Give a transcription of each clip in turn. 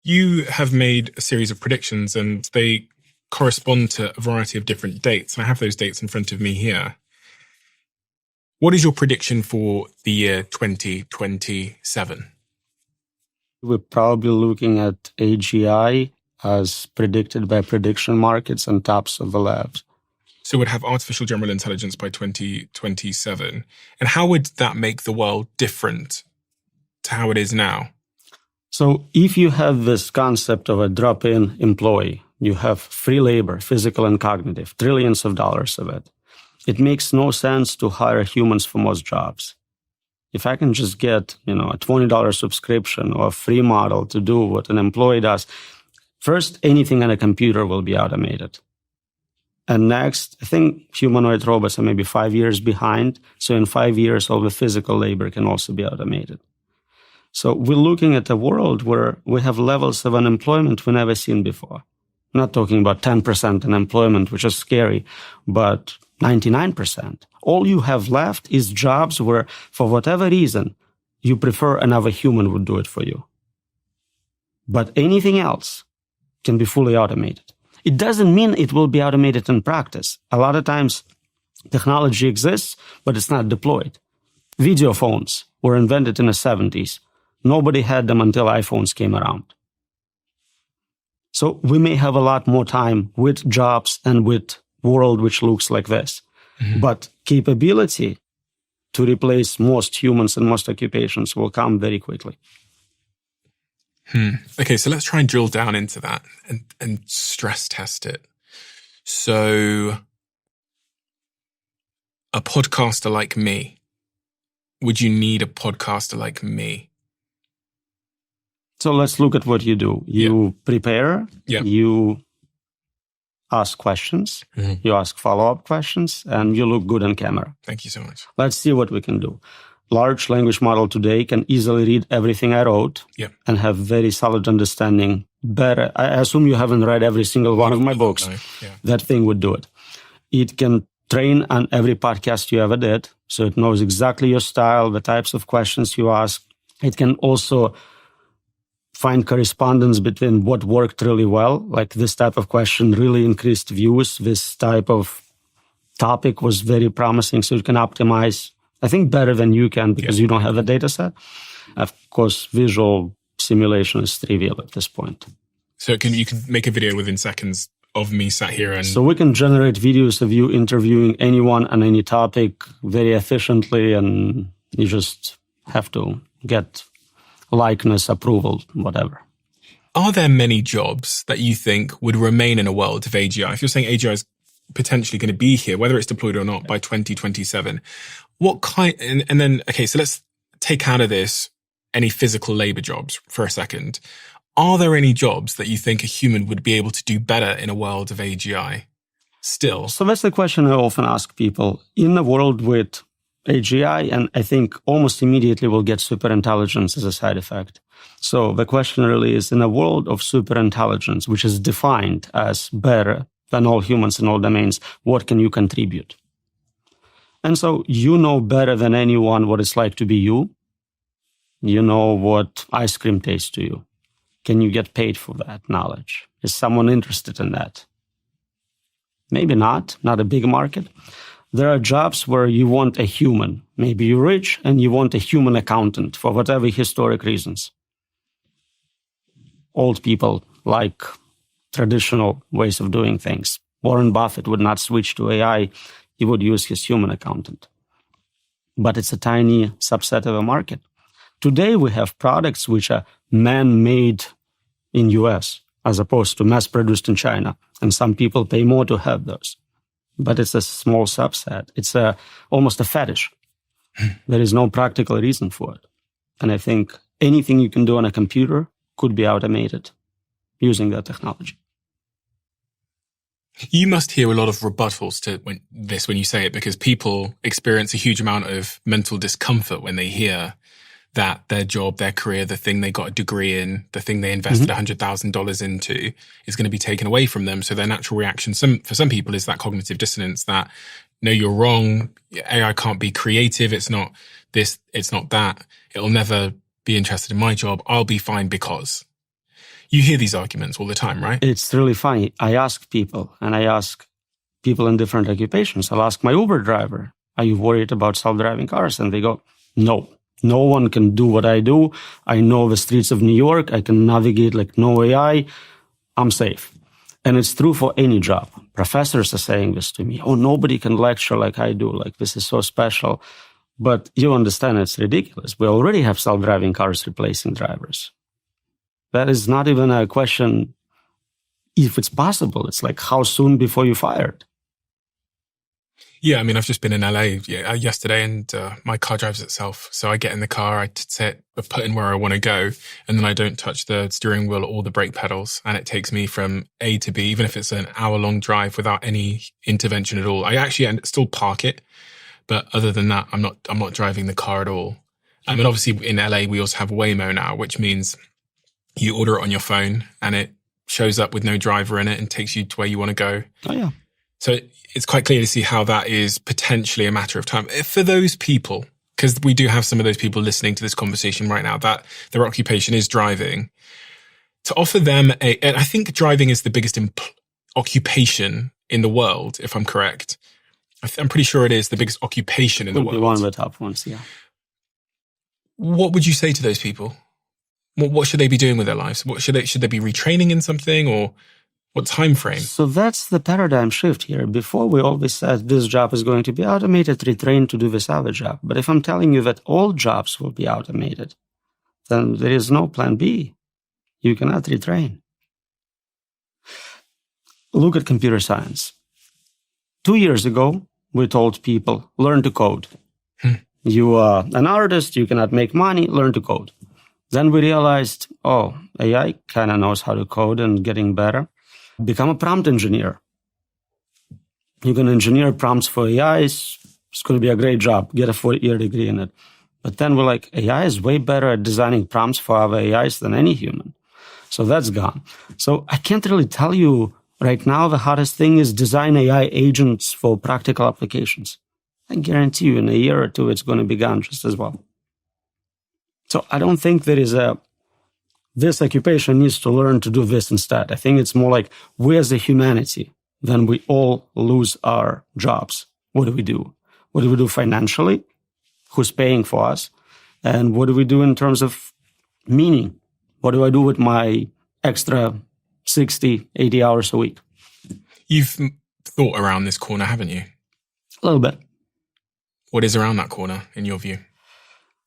You have made a series of predictions and they correspond to a variety of different dates. And I have those dates in front of me here. What is your prediction for the year 2027? We're probably looking at AGI as predicted by prediction markets and tops of the labs. So we'd have artificial general intelligence by 2027. And how would that make the world different to how it is now? So if you have this concept of a drop-in employee, you have free labor, physical and cognitive, trillions of dollars of it. It makes no sense to hire humans for most jobs. If I can just get, a $20 subscription or a free model to do what an employee does, first, anything on a computer will be automated. And next, I think humanoid robots are maybe 5 years behind. So in 5 years, all the physical labor can also be automated. So we're looking at a world where we have levels of unemployment we've never seen before. I'm not talking about 10% unemployment, which is scary, but 99%. All you have left is jobs where, for whatever reason, you prefer another human would do it for you. But anything else can be fully automated. It doesn't mean it will be automated in practice. A lot of times, technology exists, but it's not deployed. Video phones were invented in the 70s. Nobody had them until iPhones came around. So we may have a lot more time with jobs and with world which looks like this. Mm-hmm. But capability to replace most humans and most occupations will come very quickly. Okay, so let's try and drill down into that and stress test it. So a podcaster like me, would you need a podcaster like me? So let's look at what you do. You prepare, you ask questions, you ask follow-up questions, and you look good on camera. Thank you so much. Let's see what we can do. Large language model today can easily read everything I wrote and have very solid understanding. Better. I assume you haven't read every single one of my books. No. Yeah. That thing would do it. It can train on every podcast you ever did, so it knows exactly your style, the types of questions you ask. It can also find correspondence between what worked really well, like this type of question really increased views, this type of topic was very promising, so you can optimize, I think, better than you can because you don't have the data set. Of course, visual simulation is trivial at this point. So you can make a video within seconds of me sat here and... So we can generate videos of you interviewing anyone on any topic very efficiently, and you just have to get likeness, approval, whatever. Are there many jobs that you think would remain in a world of AGI? If you're saying AGI is potentially going to be here, whether it's deployed or not, by 2027, what kind... And then, okay, so let's take out of this any physical labor jobs for a second. Are there any jobs that you think a human would be able to do better in a world of AGI still? So that's the question I often ask people. In a world with AGI, and I think almost immediately we'll get superintelligence as a side effect. So the question really is, in a world of superintelligence, which is defined as better than all humans in all domains, what can you contribute? And so you know better than anyone what it's like to be you. You know what ice cream tastes to you. Can you get paid for that knowledge? Is someone interested in that? Maybe not a big market. There are jobs where you want a human. Maybe you're rich and you want a human accountant for whatever historic reasons. Old people like traditional ways of doing things. Warren Buffett would not switch to AI. He would use his human accountant. But it's a tiny subset of a market. Today, we have products which are man-made in US as opposed to mass-produced in China. And some people pay more to have those. But it's a small subset. It's almost a fetish. There is no practical reason for it. And I think anything you can do on a computer could be automated using that technology. You must hear a lot of rebuttals to when you say it, because people experience a huge amount of mental discomfort when they hear that their job, their career, the thing they got a degree in, the thing they invested $100,000 into is going to be taken away from them. So their natural reaction, for some people, is that cognitive dissonance that, no, you're wrong. AI can't be creative. It's not this, it's not that. It'll never be interested in my job. I'll be fine because. You hear these arguments all the time, right? It's really funny. I ask people in different occupations. I'll ask my Uber driver, are you worried about self-driving cars? And they go, no. No one can do what I do. I know the streets of New York. I can navigate like no AI. I'm safe. And it's true for any job. Professors are saying this to me. Oh, nobody can lecture like I do. Like, this is so special. But you understand it's ridiculous. We already have self-driving cars replacing drivers. That is not even a question if it's possible. It's like, how soon before you're fired? Yeah, I mean, I've just been in LA yesterday, and my car drives itself. So I get in the car, I put in where I want to go, and then I don't touch the steering wheel or the brake pedals, and it takes me from A to B, even if it's an hour-long drive without any intervention at all. I actually still park it, but other than that, I'm not driving the car at all. I mean, obviously in LA we also have Waymo now, which means you order it on your phone, and it shows up with no driver in it and takes you to where you want to go. Oh yeah. So it's quite clear to see how that is potentially a matter of time. For those people, because we do have some of those people listening to this conversation right now, that their occupation is driving, to offer them and I think driving is the biggest occupation in the world, if I'm correct. I'm pretty sure it is the biggest occupation in the world. Would be one of the top ones, yeah. What would you say to those people? What should they be doing with their lives? Should they be retraining in something, or what time frame? So that's the paradigm shift here. Before, we always said this job is going to be automated, retrained to do this other job. But if I'm telling you that all jobs will be automated, then there is no plan B. You cannot retrain. Look at computer science. 2 years ago, we told people, learn to code. You are an artist, you cannot make money, learn to code. Then we realized, AI kind of knows how to code and getting better. Become a prompt engineer. You can engineer prompts for AIs. It's going to be a great job. Get a 4-year degree in it. But then we're like, AI is way better at designing prompts for other AIs than any human. So that's gone. So I can't really tell you right now the hottest thing is design AI agents for practical applications. I guarantee you in a year or two, it's going to be gone just as well. So I don't think there is this occupation needs to learn to do this instead. I think it's more like we as a humanity, then we all lose our jobs. What do we do? What do we do financially? Who's paying for us? And what do we do in terms of meaning? What do I do with my extra 60, 80 hours a week? You've thought around this corner, haven't you? A little bit. What is around that corner, in your view?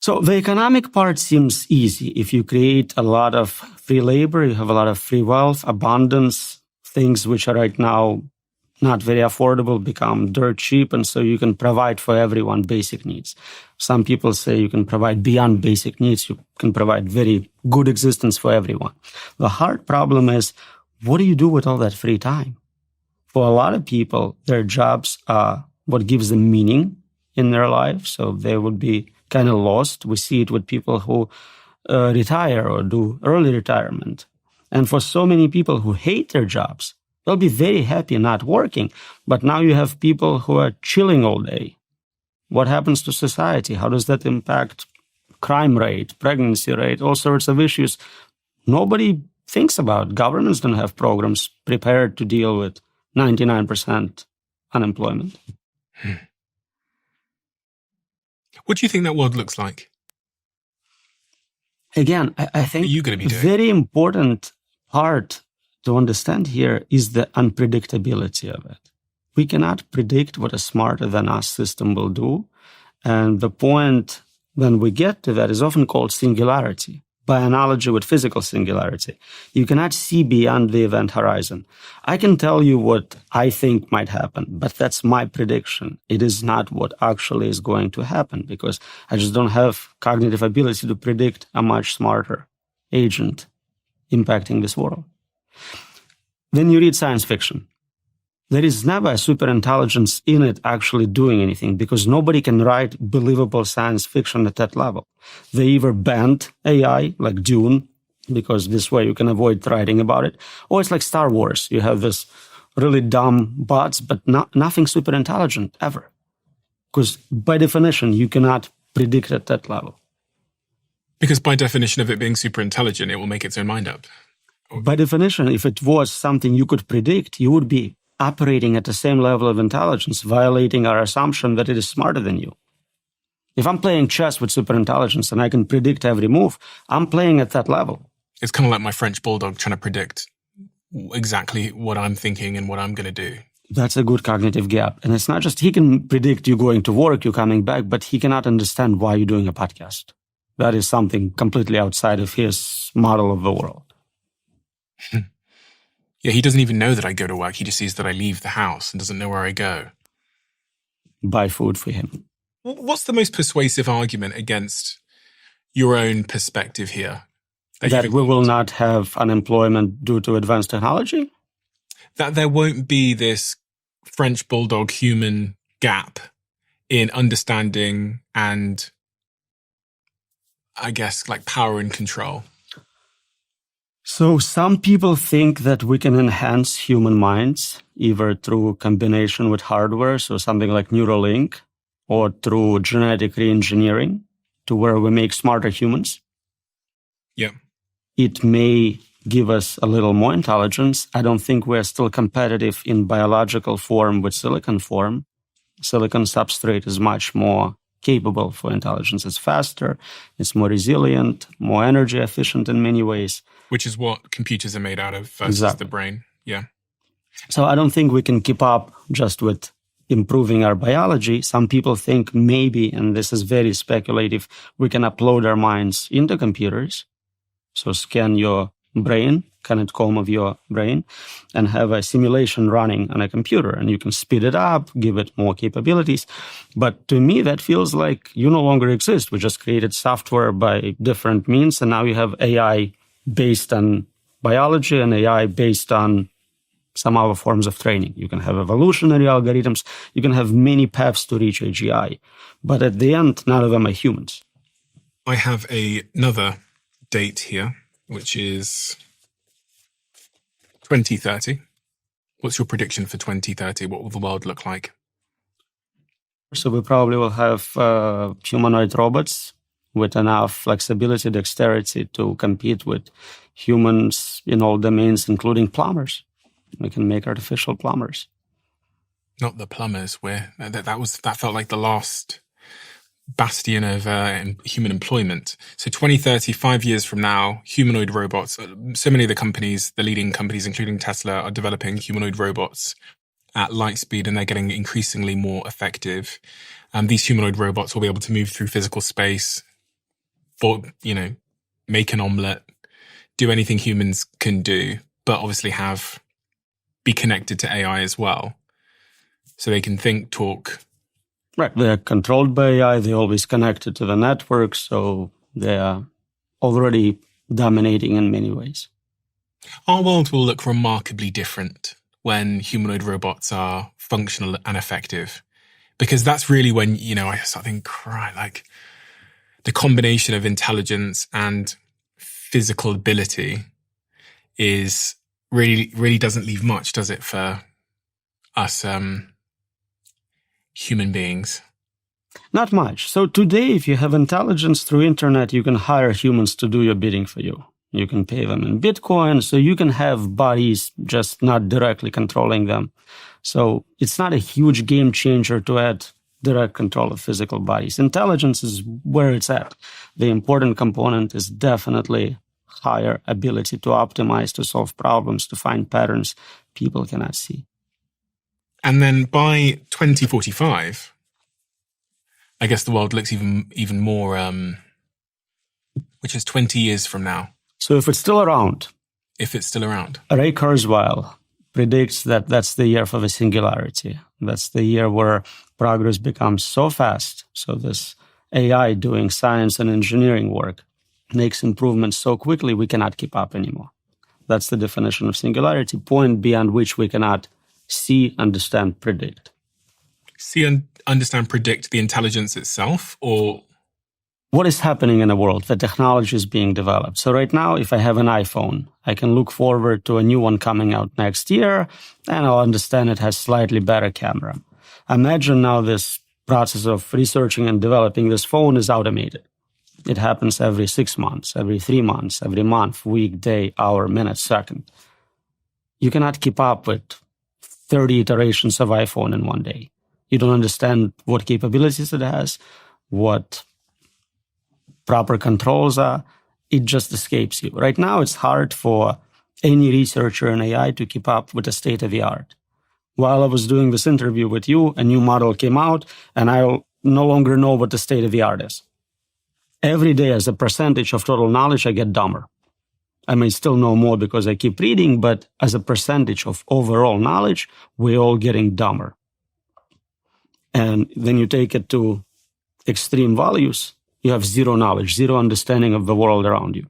So the economic part seems easy. If you create a lot of free labor, you have a lot of free wealth, abundance, things which are right now not very affordable become dirt cheap, and so you can provide for everyone basic needs. Some people say you can provide beyond basic needs. You can provide very good existence for everyone. The hard problem is, what do you do with all that free time? For a lot of people, their jobs are what gives them meaning in their life, so they would be kind of lost. We see it with people who retire or do early retirement. And for so many people who hate their jobs, they'll be very happy not working. But now you have people who are chilling all day. What happens to society? How does that impact crime rate, pregnancy rate, all sorts of issues? Nobody thinks about. Governments don't have programs prepared to deal with 99% unemployment. What do you think that world looks like? Again, I think what are you going to be doing? Very important part to understand here is the unpredictability of it. We cannot predict what a smarter than us system will do. And the point when we get to that is often called singularity. By analogy with physical singularity, you cannot see beyond the event horizon. I can tell you what I think might happen, but that's my prediction. It is not what actually is going to happen because I just don't have cognitive ability to predict a much smarter agent impacting this world. Then you read science fiction. There is never a super intelligence in it actually doing anything because nobody can write believable science fiction at that level. They either banned AI, like Dune, because this way you can avoid writing about it, or it's like Star Wars. You have this really dumb bots, but nothing super intelligent ever. Because by definition, you cannot predict at that level. Because by definition of it being super intelligent, it will make its own mind up. By definition, if it was something you could predict, you would be operating at the same level of intelligence, violating our assumption that it is smarter than you. If I'm playing chess with superintelligence and I can predict every move, I'm playing at that level. It's kind of like my French bulldog trying to predict exactly what I'm thinking and what I'm going to do. That's a good cognitive gap. And it's not just he can predict you going to work, you coming back, but he cannot understand why you're doing a podcast. That is something completely outside of his model of the world. Yeah, he doesn't even know that I go to work. He just sees that I leave the house and doesn't know where I go. Buy food for him. What's the most persuasive argument against your own perspective here? That we will not have unemployment due to advanced technology? That there won't be this French bulldog human gap in understanding and, I guess, like power and control. So some people think that we can enhance human minds either through combination with hardware, so something like Neuralink, or through genetic reengineering to where we make smarter humans. Yeah. It may give us a little more intelligence. I don't think we're still competitive in biological form with silicon form. Silicon substrate is much more capable for intelligence. It's faster, it's more resilient, more energy efficient in many ways. Which is what computers are made out of versus the brain. Yeah. So I don't think we can keep up just with improving our biology. Some people think maybe, and this is very speculative, we can upload our minds into computers. So scan your brain, connect comb of your brain, and have a simulation running on a computer. And you can speed it up, give it more capabilities. But to me, that feels like you no longer exist. We just created software by different means, and now you have AI based on biology and AI based on some other forms of training. You can have evolutionary algorithms. You can have many paths to reach AGI. But at the end, none of them are humans. I have another date here, which is 2030. What's your prediction for 2030? What will the world look like? So we probably will have humanoid robots with enough flexibility, dexterity to compete with humans in all domains, including plumbers. We can make artificial plumbers. Not the plumbers. That felt like the last bastion of human employment. So 2030, 5 years from now, humanoid robots. So many of the companies, the leading companies, including Tesla, are developing humanoid robots at light speed, and they're getting increasingly more effective. These humanoid robots will be able to move through physical space, make an omelette, do anything humans can do, but obviously be connected to AI as well. So they can think, talk. Right. They're controlled by AI. They're always connected to the network. So they are already dominating in many ways. Our world will look remarkably different when humanoid robots are functional and effective. Because that's really when, I start thinking, like the combination of intelligence and physical ability is really doesn't leave much, does it, for us human beings? Not much. So today, if you have intelligence through internet, you can hire humans to do your bidding for you. You can pay them in Bitcoin, so you can have bodies just not directly controlling them. So it's not a huge game changer to add direct control of physical bodies. Intelligence is where it's at. The important component is definitely higher ability to optimize, to solve problems, to find patterns people cannot see. And then by 2045, I guess the world looks even more, which is 20 years from now. So if it's still around. If it's still around. Ray Kurzweil predicts that that's the year for the singularity. That's the year where progress becomes so fast. So this AI doing science and engineering work makes improvements so quickly we cannot keep up anymore. That's the definition of singularity, point beyond which we cannot see, understand, predict. See and understand, predict the intelligence itself, or what is happening in the world? The technology is being developed. So right now, if I have an iPhone, I can look forward to a new one coming out next year, and I'll understand it has slightly better camera. Imagine now this process of researching and developing this phone is automated. It happens every 6 months, every 3 months, every month, week, day, hour, minute, second. You cannot keep up with 30 iterations of iPhone in one day. You don't understand what capabilities it has, what proper controls are. It just escapes you. Right now, it's hard for any researcher in AI to keep up with the state of the art. While I was doing this interview with you, a new model came out, and I no longer know what the state of the art is. Every day, as a percentage of total knowledge, I get dumber. I may still know more because I keep reading, but as a percentage of overall knowledge, we're all getting dumber. And then you take it to extreme values, you have zero knowledge, zero understanding of the world around you.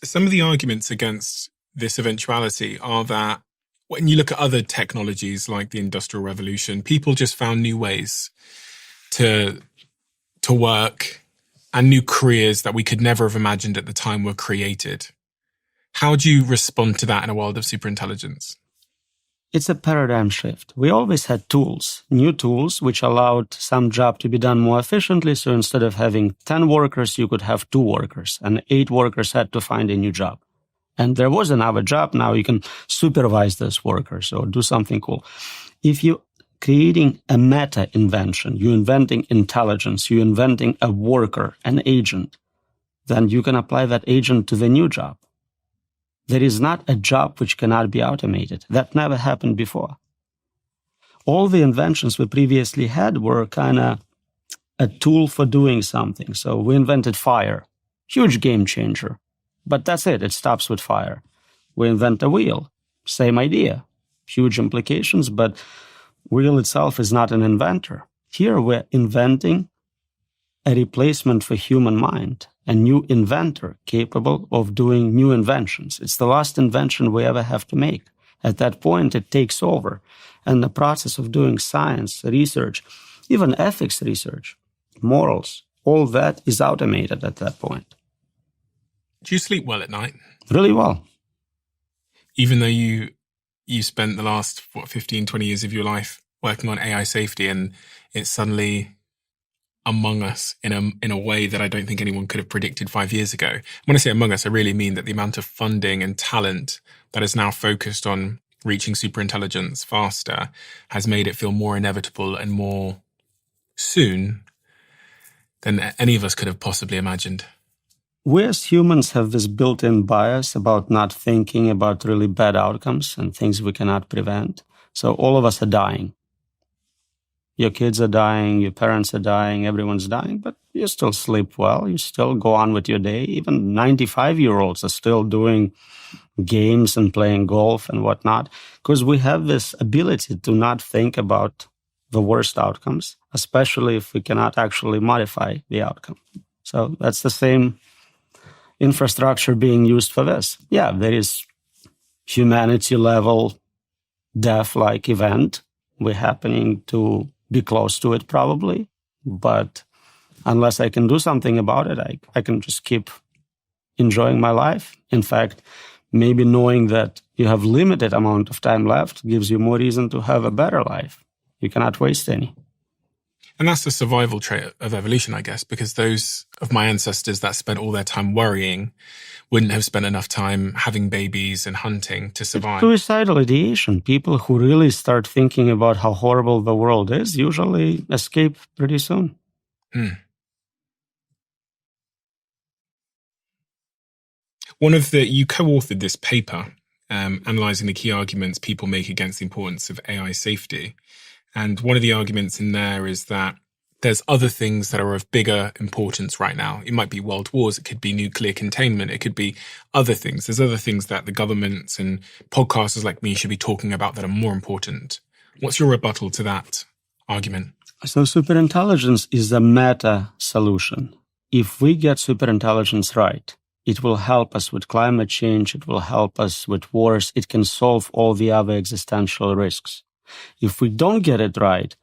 Some of the arguments against this eventuality are that when you look at other technologies like the Industrial Revolution, people just found new ways to work, and new careers that we could never have imagined at the time were created. How do you respond to that in a world of superintelligence? It's a paradigm shift. We always had tools, new tools, which allowed some job to be done more efficiently. So instead of having 10 workers, you could have 2 workers, and 8 workers had to find a new job. And there was another job. Now you can supervise those workers or do something cool. If you're creating a meta invention, you're inventing intelligence, you're inventing a worker, an agent, then you can apply that agent to the new job. There is not a job which cannot be automated. That never happened before. All the inventions we previously had were kind of a tool for doing something. So we invented fire, huge game changer. But that's it. It stops with fire. We invent a wheel, same idea, huge implications, but wheel itself is not an inventor. Here we're inventing a replacement for human mind, a new inventor capable of doing new inventions. It's the last invention we ever have to make. At that point, it takes over. And the process of doing science, research, even ethics research, morals, all that is automated at that point. Do you sleep well at night? Really well. Even though you spent the last 15, 20 years of your life working on AI safety, and it's suddenly among us in a way that I don't think anyone could have predicted 5 years ago. When I say among us, I really mean that the amount of funding and talent that is now focused on reaching superintelligence faster has made it feel more inevitable and more soon than any of us could have possibly imagined. We as humans have this built-in bias about not thinking about really bad outcomes and things we cannot prevent. So all of us are dying. Your kids are dying, your parents are dying, everyone's dying, but you still sleep well, you still go on with your day. Even 95-year-olds are still doing games and playing golf and whatnot, because we have this ability to not think about the worst outcomes, especially if we cannot actually modify the outcome. So that's the same infrastructure being used for this. Yeah, there is humanity-level death-like event. We're happening to be close to it probably, but unless I can do something about it, I can just keep enjoying my life. In fact, maybe knowing that you have limited amount of time left gives you more reason to have a better life. You cannot waste any. And that's the survival trait of evolution, I guess, because those of my ancestors that spent all their time worrying wouldn't have spent enough time having babies and hunting to survive. Suicidal ideation. People who really start thinking about how horrible the world is usually escape pretty soon. You co-authored this paper analyzing the key arguments people make against the importance of AI safety. And one of the arguments in there is that there's other things that are of bigger importance right now. It might be world wars. It could be nuclear containment. It could be other things. There's other things that the governments and podcasters like me should be talking about that are more important. What's your rebuttal to that argument? So superintelligence is a meta solution. If we get superintelligence right, it will help us with climate change. It will help us with wars. It can solve all the other existential risks. If we don't get it right,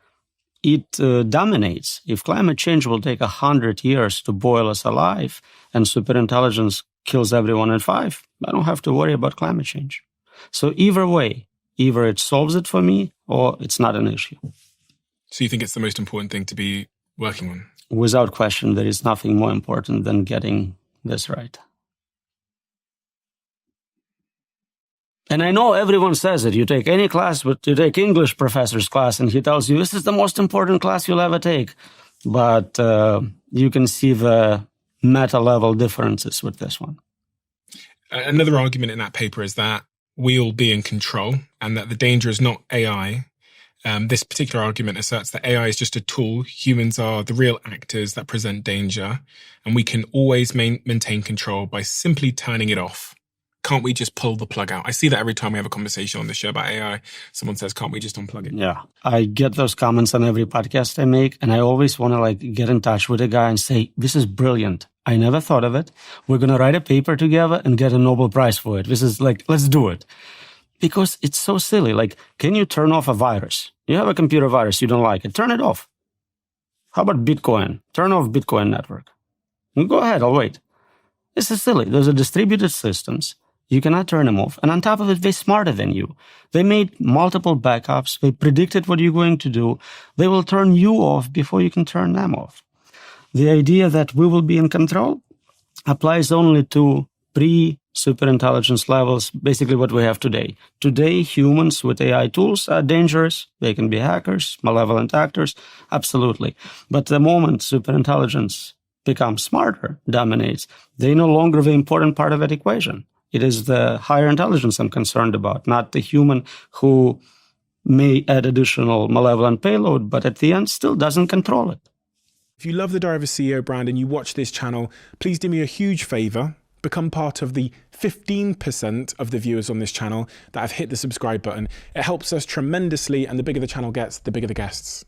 it dominates. If climate change will take 100 years to boil us alive and superintelligence kills everyone in 5, I don't have to worry about climate change. So either way, either it solves it for me or it's not an issue. So you think it's the most important thing to be working on? without question, there is nothing more important than getting this right. And I know everyone says it. You take any class, but you take English professor's class, and he tells you this is the most important class you'll ever take. But you can see the meta-level differences with this one. Another argument in that paper is that we'll be in control and that the danger is not AI. This particular argument asserts that AI is just a tool. Humans are the real actors that present danger, and we can always maintain control by simply turning it off. Can't we just pull the plug out? I see that every time we have a conversation on the show about AI. Someone says, can't we just unplug it? Yeah, I get those comments on every podcast I make, and I always want to get in touch with a guy and say, this is brilliant. I never thought of it. We're going to write a paper together and get a Nobel Prize for it. This is let's do it. Because it's so silly. Can you turn off a virus? You have a computer virus, you don't like it. Turn it off. How about Bitcoin? Turn off Bitcoin network. Go ahead, I'll wait. This is silly. Those are distributed systems. You cannot turn them off. And on top of it, they're smarter than you. They made multiple backups. They predicted what you're going to do. They will turn you off before you can turn them off. The idea that we will be in control applies only to pre-superintelligence levels, basically what we have today. Today, humans with AI tools are dangerous. They can be hackers, malevolent actors, absolutely. But the moment superintelligence becomes smarter, dominates, they no longer the important part of that equation. It is the higher intelligence I'm concerned about, not the human who may add additional malevolent payload, but at the end still doesn't control it. If you love the Diary of a CEO brand and you watch this channel, please do me a huge favor. Become part of the 15% of the viewers on this channel that have hit the subscribe button. It helps us tremendously, and the bigger the channel gets, the bigger the guests.